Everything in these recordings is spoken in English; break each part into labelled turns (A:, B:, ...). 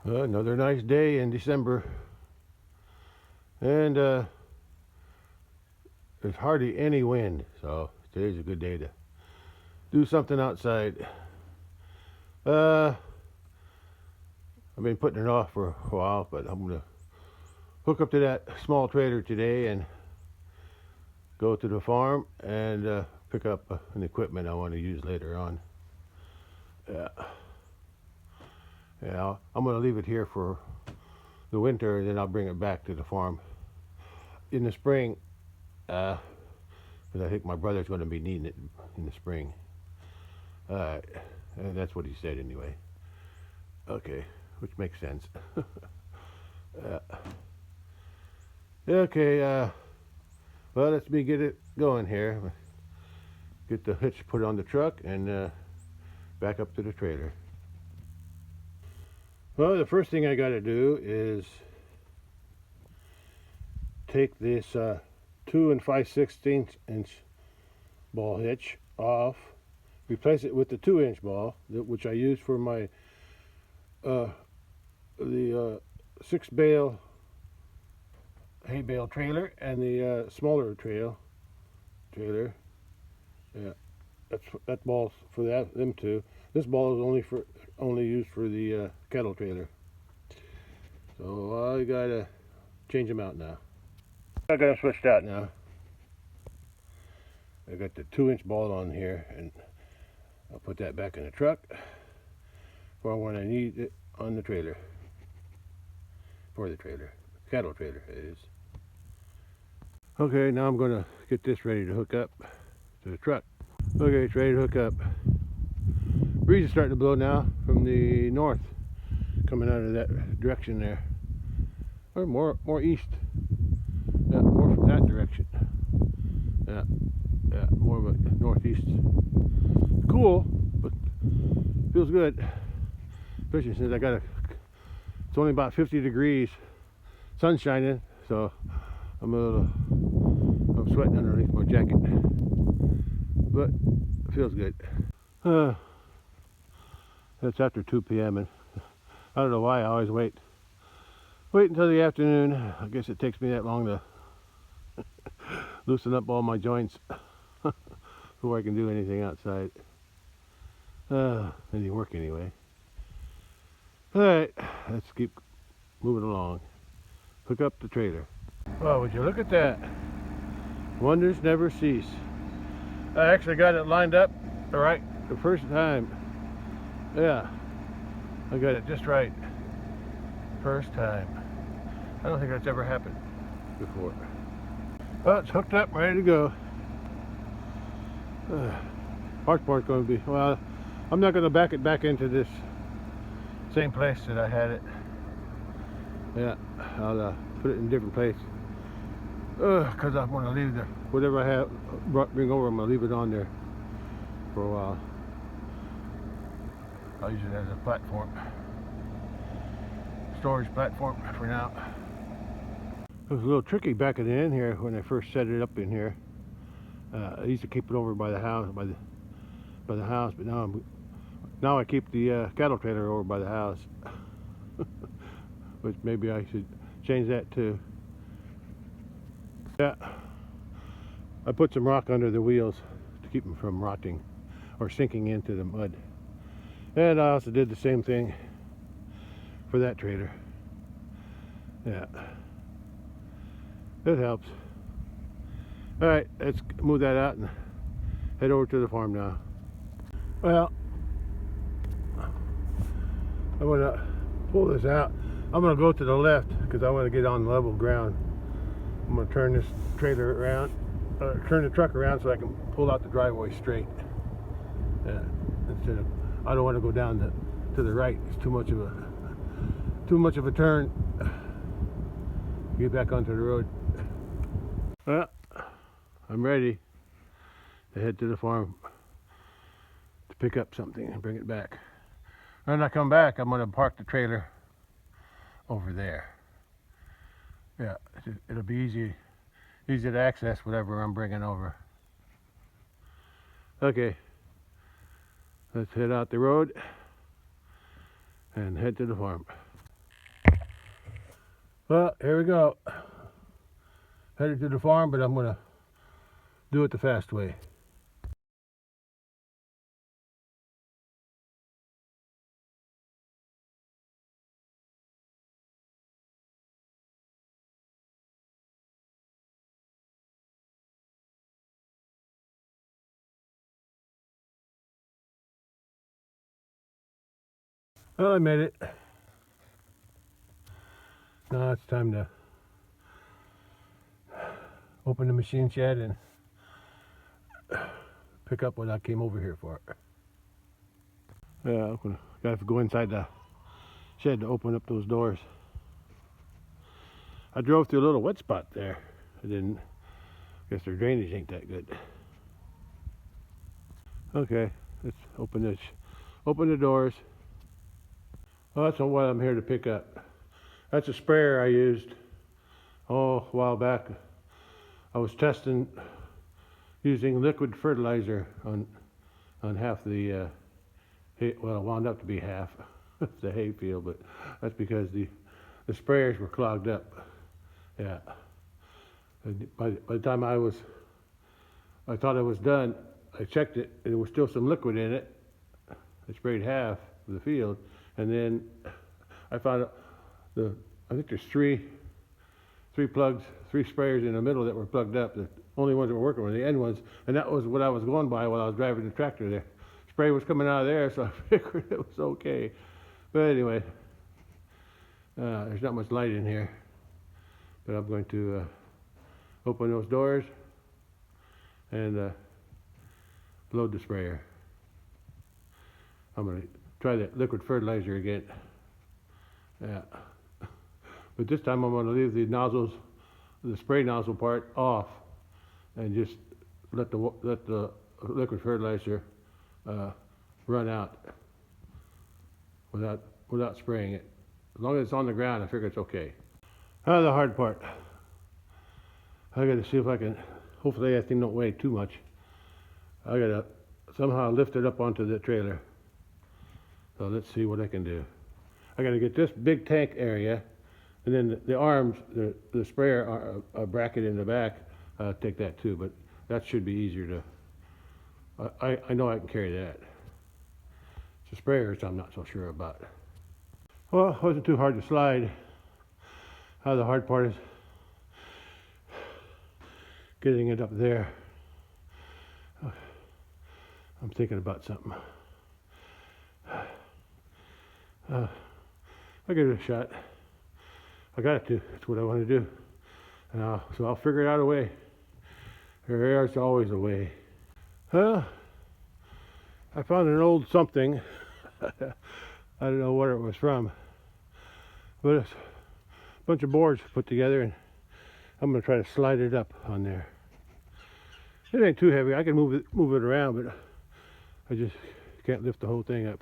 A: Another nice day in December, and there's hardly any wind, so today's a good day to do something outside. I've been putting it off for a while, but I'm gonna hook up to that small trailer today and go to the farm and pick up an equipment I want to use later on. Yeah, I'm gonna leave it here for the winter, and then I'll bring it back to the farm in the spring, because I think my brother's going to be needing it in the spring. That's what he said anyway. Okay, which makes sense. Okay, well, let's me get it going here. Get the hitch put on the truck and back up to the trailer. Well, the first thing I got to do is take this 2 5/16 inch ball hitch off, replace it with the 2-inch ball, which I use for my the 6-bale hay bale trailer and the smaller trailer. Yeah, that ball's for them two. This ball is only used for the cattle trailer. So I gotta change them out now. I got them switched out now. I got the 2-inch ball on here, and I'll put that back in the truck for when I need it on the trailer. For the trailer, cattle trailer it is. Okay, now I'm gonna get this ready to hook up to the truck. Okay, it's ready to hook up. Breeze is starting to blow now from the north, coming out of that direction there, or more east. Yeah, more from that direction. Yeah, more of a northeast. Cool, but feels good, especially since it's only about 50 degrees, sun shining, so I'm sweating underneath my jacket, but it feels good. It's after 2 p.m. and I don't know why I always wait until the afternoon. I guess it takes me that long to loosen up all my joints before I can do anything outside. Any work anyway. Alright, let's keep moving along. Hook up the trailer. Oh, would you look at that? Wonders never cease. I actually got it lined up right the first time. Yeah, I got it just right. First time. I don't think that's ever happened before. Well, it's hooked up, ready to go. Hard part's going to be, well, I'm not going to back it back into this same place that I had it. Yeah, I'll put it in a different place. Because I'm going to leave whatever I have bring over, I'm going to leave it on there for a while. I'll use it as a platform, storage platform for now. It was a little tricky backing it in here when I first set it up in here. I used to keep it over by the house, but now I keep the cattle trailer over by the house, which maybe I should change that too. Yeah, I put some rock under the wheels to keep them from rotting or sinking into the mud. And I also did the same thing for that trailer. Yeah, it helps. All right, let's move that out and head over to the farm now. Well, I'm gonna pull this out. I'm gonna go to the left because I want to get on level ground. I'm gonna turn this trailer around, turn the truck around so I can pull out the driveway straight. Yeah, instead of, I don't want to go down to the right. It's too much of a turn. Get back onto the road. Well, I'm ready to head to the farm to pick up something and bring it back. When I come back, I'm going to park the trailer over there. Yeah, it'll be easy to access whatever I'm bringing over. Okay, let's head out the road and head to the farm. Well, here we go. Headed to the farm, but I'm gonna do it the fast way. Well, I made it. Now it's time to open the machine shed and pick up what I came over here for. Yeah, I'm gonna gotta go inside the shed to open up those doors. I drove through a little wet spot there. I didn't. Guess their drainage ain't that good. Okay, let's open this. Open the doors. Well, that's what I'm here to pick up. That's a sprayer I used a while back. I was testing using liquid fertilizer on half the hay. Well, it wound up to be half the hay field, but that's because the sprayers were clogged up. Yeah. By the time I thought I was done, I checked it, and there was still some liquid in it. I sprayed half of the field, and then I found I think there's three plugs, three sprayers in the middle that were plugged up. The only ones that were working were the end ones, and that was what I was going by while I was driving the tractor there. Spray was coming out of there, so I figured it was okay. But anyway, there's not much light in here, but I'm going to open those doors and load the sprayer. I'm going to try that liquid fertilizer again. Yeah. But this time I'm going to leave the nozzles, the spray nozzle part off, and just let the liquid fertilizer run out without spraying it. As long as it's on the ground, I figure it's okay. Now the hard part. I got to see if I can. Hopefully that thing don't weigh too much. I got to somehow lift it up onto the trailer. So let's see what I can do. I got to get this big tank area, and then the arms, the sprayer bracket in the back, take that too. But that should be easier to. I know I can carry that. It's the sprayers I'm not so sure about. Well, it wasn't too hard to slide. The hard part is getting it up there. I'm thinking about something. I'll give it a shot. I got to. That's what I want to do. So I'll figure it out a way. There's always a way. Well, I found an old something. I don't know what it was from, but it's a bunch of boards put together, and I'm going to try to slide it up on there. It ain't too heavy. I can move it around, but I just can't lift the whole thing up.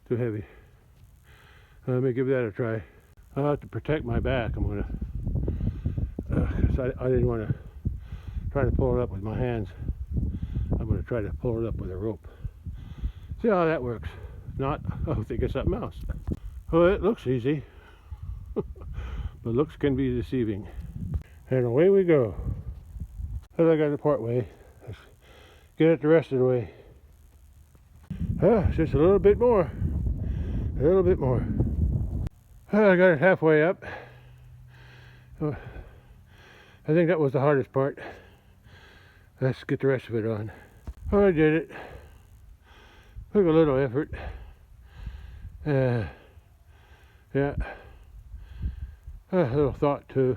A: Too heavy. Let me give that a try. I'll have to protect my back. I'm going to, cause I didn't want to try to pull it up with my hands. I'm going to try to pull it up with a rope. See how that works. If not, I'll think of something else. Well, it looks easy, but looks can be deceiving. And away we go. Well, I got it part way. Let's get it the rest of the way. Just a little bit more. A little bit more. I got it halfway up. I think that was the hardest part. Let's get the rest of it on. I did it. Took a little effort. Yeah. A little thought too.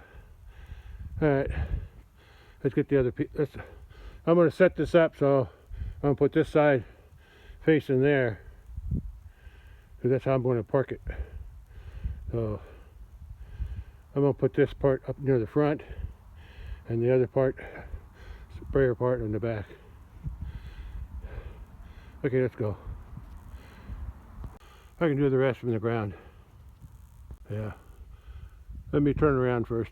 A: Alright. Let's get the other piece. I'm going to set this up, so I'm going to put this side facing there, because that's how I'm going to park it. So I'm going to put this part up near the front, and the other part, sprayer part, in the back. Okay, let's go. I can do the rest from the ground. Yeah. Let me turn around first.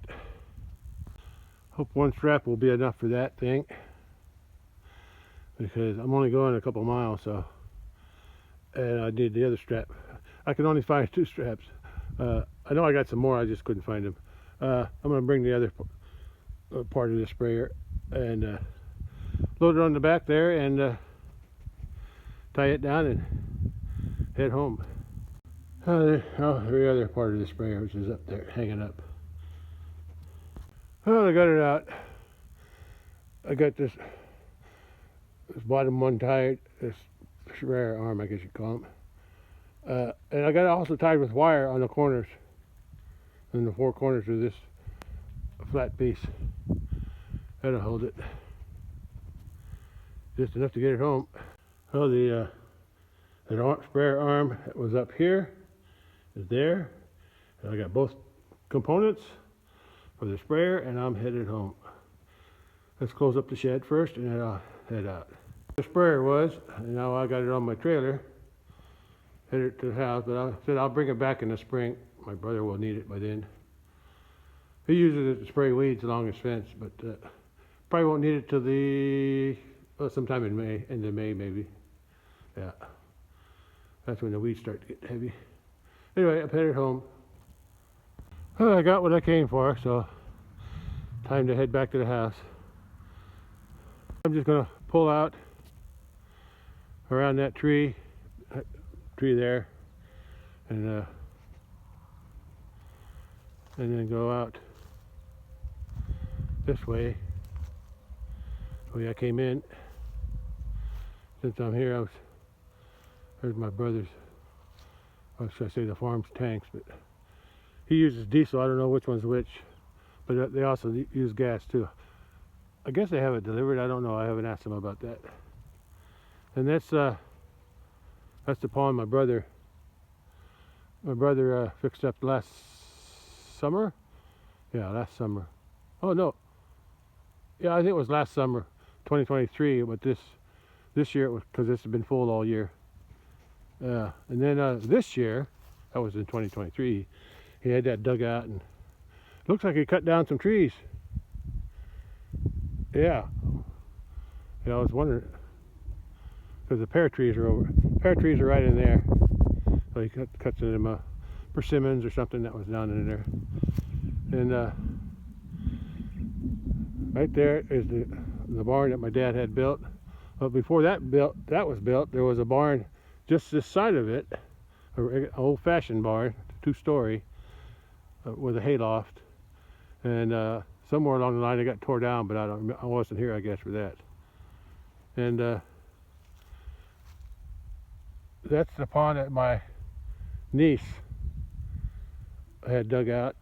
A: Hope one strap will be enough for that thing, because I'm only going a couple miles, so, and I need the other strap. I can only find 2 straps, I know I got some more, I just couldn't find them. I'm going to bring the other part of the sprayer and load it on the back there and tie it down and head home. The other part of the sprayer, which is up there, hanging up. Well, I got it out. I got this bottom one tied, this sprayer arm, I guess you call them. And I got it also tied with wire on the corners, in the four corners of this flat piece. That'll hold it. Just enough to get it home. Well, the sprayer arm was up here, is there. And I got both components for the sprayer, and I'm headed home. Let's close up the shed first, and then I'll head out. The sprayer was, and now I got it on my trailer, headed to the house, but I said I'll bring it back in the spring. My brother will need it by then. He uses it to spray weeds along his fence, but probably won't need it till sometime in May, end of May maybe. Yeah, that's when the weeds start to get heavy. Anyway, I'm headed home. Well, I got what I came for, so time to head back to the house. I'm just gonna pull out around that tree there, and then go out this way. The way I came in. Since I'm here, there's my brother's, or should I say the farm's tanks, but he uses diesel. I don't know which one's which, but they also use gas too. I guess they have it delivered. I don't know. I haven't asked them about that. And that's the pond my brother fixed up last summer. Yeah, last summer. Oh no. Yeah, I think it was last summer, 2023. But this year it was, because it's been full all year. And then this year, that was in 2023. He had that dug out, and looks like he cut down some trees. Yeah, I was wondering, because the pear trees are right in there. So he cuts them persimmons or something that was down in there. And right there is the barn that my dad had built. But before that was built, there was a barn just this side of it, an old-fashioned barn, 2-story, with a hayloft. And somewhere along the line it got tore down, but I wasn't here, I guess, for that. And that's the pond that my niece had dug out.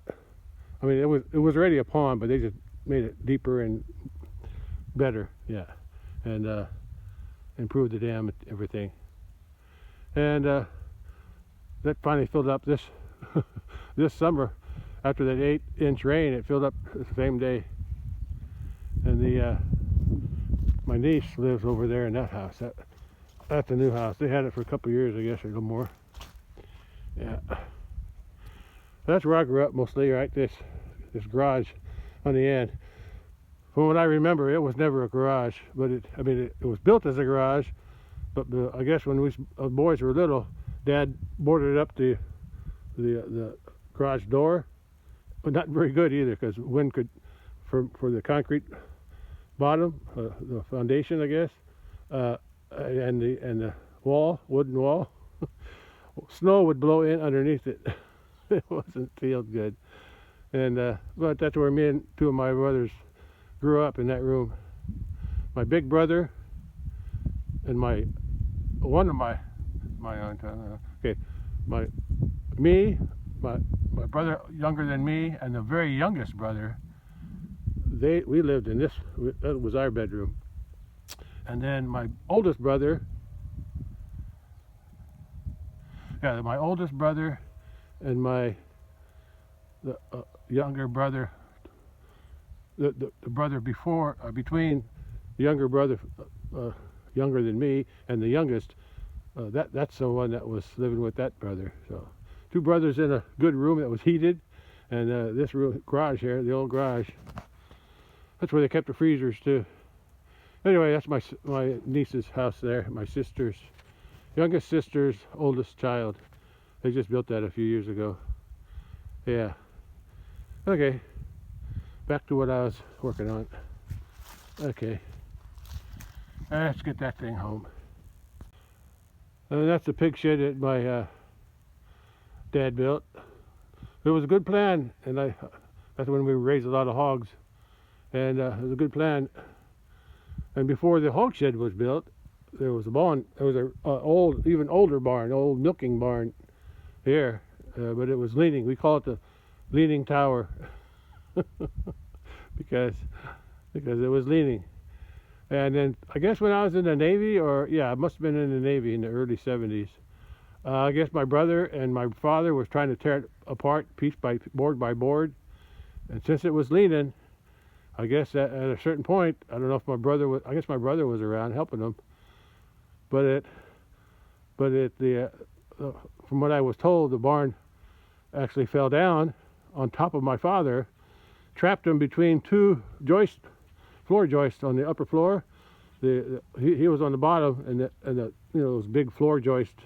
A: I mean, it was already a pond, but they just made it deeper and better, yeah, and improved the dam and everything. And that finally filled up this this summer. After that 8-inch rain, it filled up the same day. And my niece lives over there in that house. That's a new house. They had it for a couple of years, I guess, or a little more. Yeah. That's where I grew up mostly, right? This garage on the end. From what I remember, it was never a garage, but it was built as a garage. But I guess when we boys were little, Dad boarded up the garage door. But not very good either, because wind could, for the concrete bottom, the foundation, I guess, and the wall, wooden wall, snow would blow in underneath it. It wasn't feel good. And but that's where me and 2 of my brothers grew up, in that room. My big brother and my brother younger than me, and the very youngest brother, we lived in this. That was our bedroom. And then my oldest brother, and my younger brother, the brother between the younger brother, younger than me, and the youngest, that's the one that was living with that brother. So 2 brothers in a good room that was heated, and this room, garage here, the old garage, that's where they kept the freezers too. Anyway, that's my niece's house there, my youngest sister's oldest child. They just built that a few years ago. Yeah. Okay. Back to what I was working on. Okay. Let's get that thing home. And that's the pig shed that my dad built. It was a good plan, and that's when we raised a lot of hogs, and it was a good plan. And before the hog shed was built, there was a barn. There was a even older barn, old milking barn here, but it was leaning. We call it the leaning tower because it was leaning. And then I guess when I was in the Navy, I must have been in the Navy in the early 70s. I guess my brother and my father was trying to tear it apart piece by board, and since it was leaning, I guess at a certain point, I don't know if my brother was. I guess my brother was around helping them, but from what I was told, the barn actually fell down on top of my father, trapped him between two floor joists on the upper floor. He was on the bottom, and those big floor joists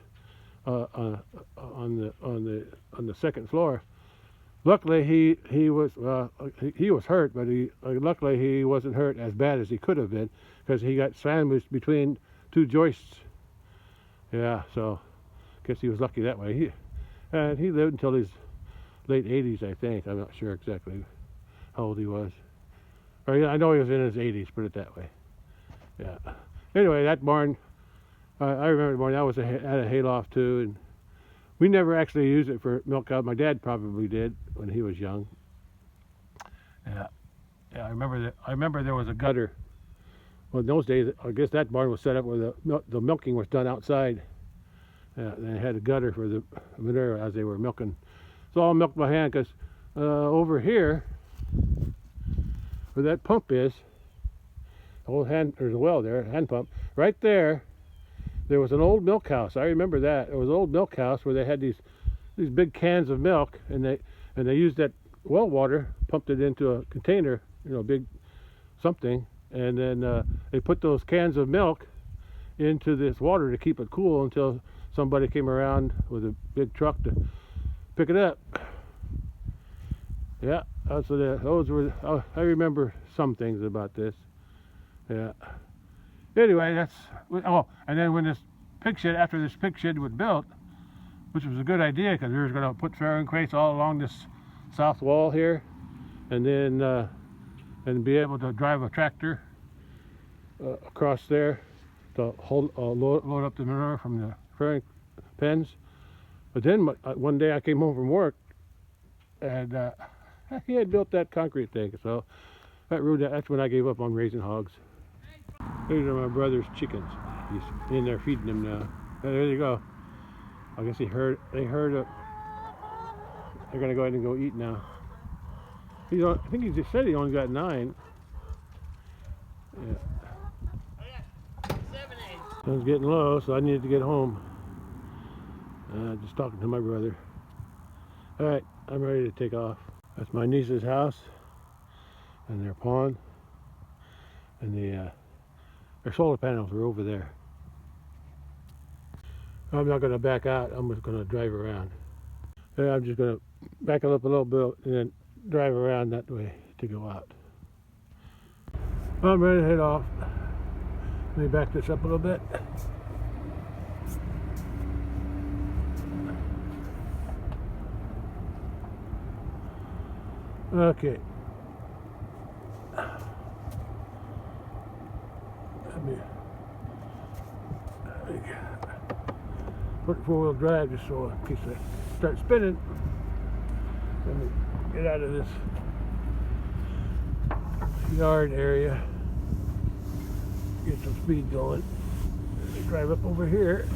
A: on the second floor. Luckily, he was hurt, but luckily he wasn't hurt as bad as he could have been because he got sandwiched between two joists. Yeah, so I guess he was lucky that way. He lived until his late 80s, I think. I'm not sure exactly how old he was. I know he was in his 80s, put it that way. Yeah. Anyway, that barn, I remember the barn. That was had a hayloft too, and we never actually used it for milk cow. My dad probably did when he was young. Yeah. Yeah, I remember there was a gutter. Well, in those days, I guess that barn was set up where the milking was done outside. They had a gutter for the manure as they were milking. So I'll milk by hand because over here, where that pump is, there's a well there, hand pump. Right there, there was an old milk house. I remember that. It was an old milk house where they had these big cans of milk, and they used that well water, pumped it into a container, big something, and then they put those cans of milk into this water to keep it cool until somebody came around with a big truck to pick it up. Yeah, I remember some things about this. Yeah. Anyway, and then when after this pig shed was built, which was a good idea because we were going to put farrowing crates all along this south wall here, and then and be able to drive a tractor across there to load up the manure from the farrowing pens. But then one day I came home from work, and he had built that concrete thing, so that's when I gave up on raising hogs. These are my brother's chickens. He's in there feeding them now. There you go. I guess they heard it. They're gonna go ahead and go eat now. I think he just said he only got 9. Yeah. Sun's getting low, so I needed to get home. Just talking to my brother. All right, I'm ready to take off. That's my niece's house and their pond, and their solar panels are over there. I'm not going to back out. I'm just going to drive around. I'm just going to back it up a little bit and then drive around that way to go out. I'm ready to head off. Let me back this up a little bit. Okay. Let me put four-wheel drive just so in case I start spinning. Let me get out of this yard area, get some speed going. Let me drive up over here.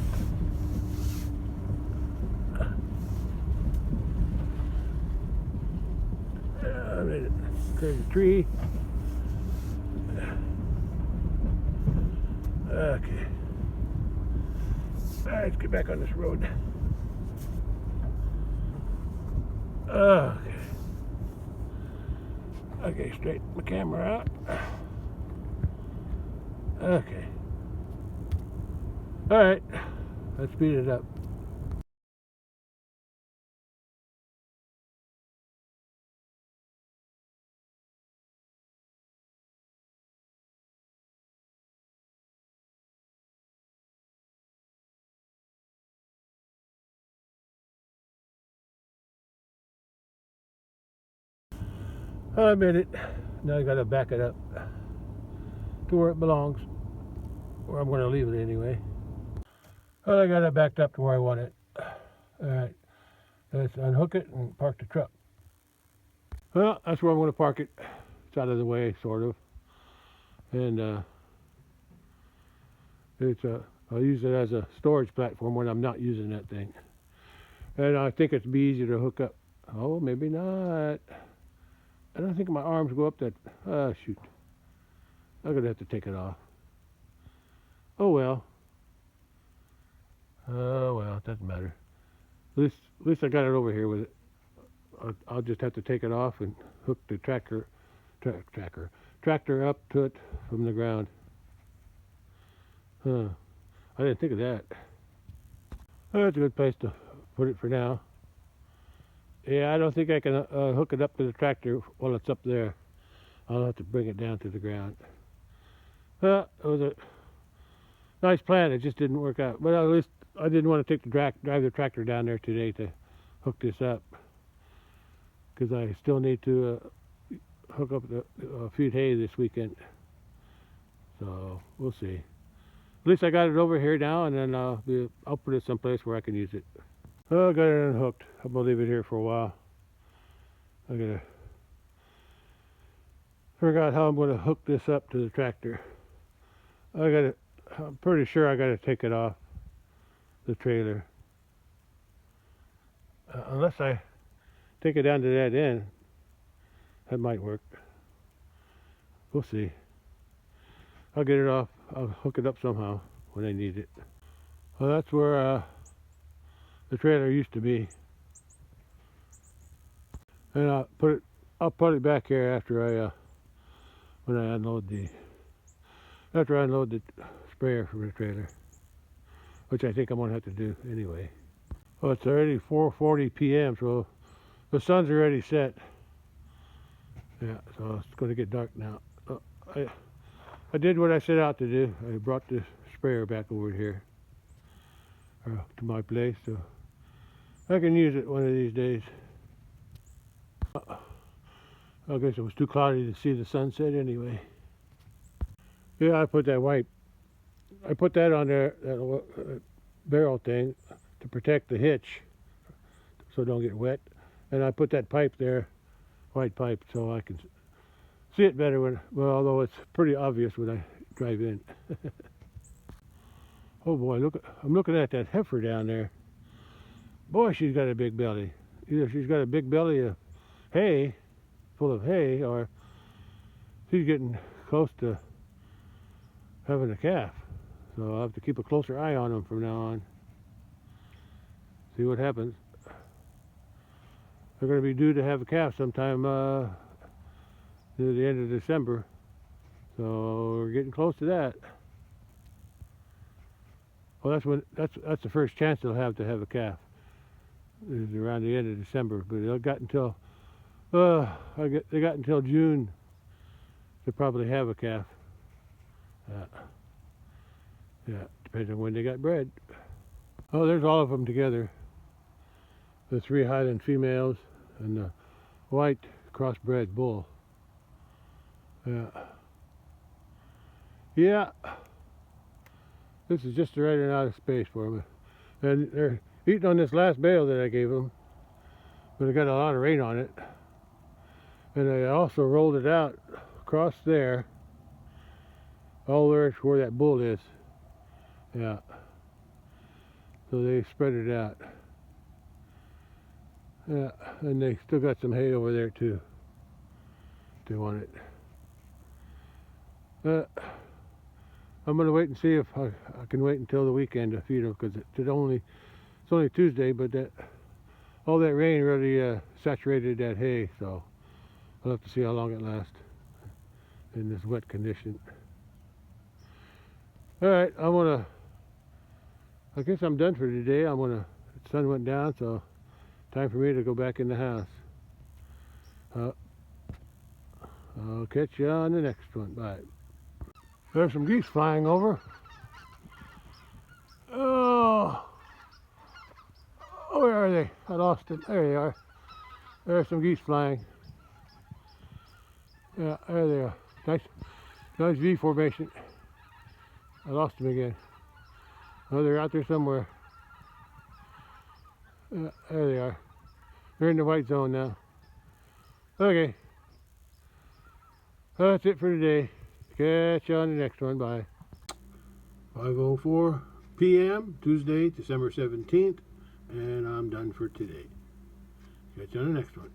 A: I made it. There's a tree. Okay. All right, let's get back on this road. Okay. Okay, straighten my camera out. Okay. All right, let's speed it up. I made it. Now I gotta back it up to where it belongs, where I'm gonna leave it anyway. Well, I got it backed up to where I want it. Alright, let's unhook it and park the truck. Well, that's where I'm gonna park it. It's out of the way, sort of. And I'll use it as a storage platform when I'm not using that thing. And I think it'd be easier to hook up. Oh, maybe not. I don't think my arms go up that. Shoot. I'm gonna have to take it off. Oh well. Oh well, it doesn't matter. At least I got it over here with it. I'll just have to take it off and hook the tractor up to it from the ground. Huh. I didn't think of that. Oh, that's a good place to put it for now. Yeah, I don't think I can hook it up to the tractor while it's up there. I'll have to bring it down to the ground. Well, it was a nice plan. It just didn't work out. But at least I didn't want to drive the tractor down there today to hook this up, because I still need to hook up the feed hay this weekend. So we'll see. At least I got it over here now, and then I'll put it someplace where I can use it. Oh, I got it unhooked. I'm gonna leave it here for a while. I gotta figure out how I'm gonna hook this up to the tractor. I'm pretty sure I gotta take it off the trailer. Unless I take it down to that end, that might work. We'll see. I'll get it off. I'll hook it up somehow when I need it. Well, that's where the trailer used to be, and I'll put it back here after when I unload the sprayer from the trailer, which I think I'm gonna have to do anyway. Well, it's already 4:40 p.m., so the sun's already set. Yeah, so it's gonna get dark now. I did what I set out to do. I brought the sprayer back over here to my place, so I can use it one of these days. I guess it was too cloudy to see the sunset anyway. Yeah, I put that on there, that barrel thing, to protect the hitch so it don't get wet. And I put that pipe there, white pipe, so I can see it better although it's pretty obvious when I drive in. Oh boy, I'm looking at that heifer down there. Boy, she's got a big belly. Either she's got a big belly of hay, full of hay, or she's getting close to having a calf. So I'll have to keep a closer eye on them from now on. See what happens. They're going to be due to have a calf sometime near the end of December. So we're getting close to that. Well, that's the first chance they'll have to have a calf, is around the end of December. But they got until June to probably have a calf. Yeah, depends on when they got bred. Oh, there's all of them together. The 3 Highland females and the white crossbred bull. Yeah. This is just running out of space for them. And they're eating on this last bale that I gave them, but it got a lot of rain on it. And I also rolled it out across there, all there to where that bull is. Yeah. So they spread it out. Yeah, and they still got some hay over there too, if they want it. I'm gonna wait and see if I can wait until the weekend to feed them, because it's only Tuesday, but all that rain really saturated that hay, so I'll have to see how long it lasts in this wet condition. All right, I guess I'm done for today. The sun went down, so time for me to go back in the house. I'll catch you on the next one. Bye. There's some geese flying over. Oh, where are they? I lost it. There they are. There's some geese flying. Yeah, there they are. Nice V formation. I lost them again. Oh, they're out there somewhere. There they are. They're in the white zone now. Okay. Well, that's it for today. Catch you on the next one. Bye. 5:04 p.m. Tuesday, December 17th, and I'm done for today. Catch you on the next one.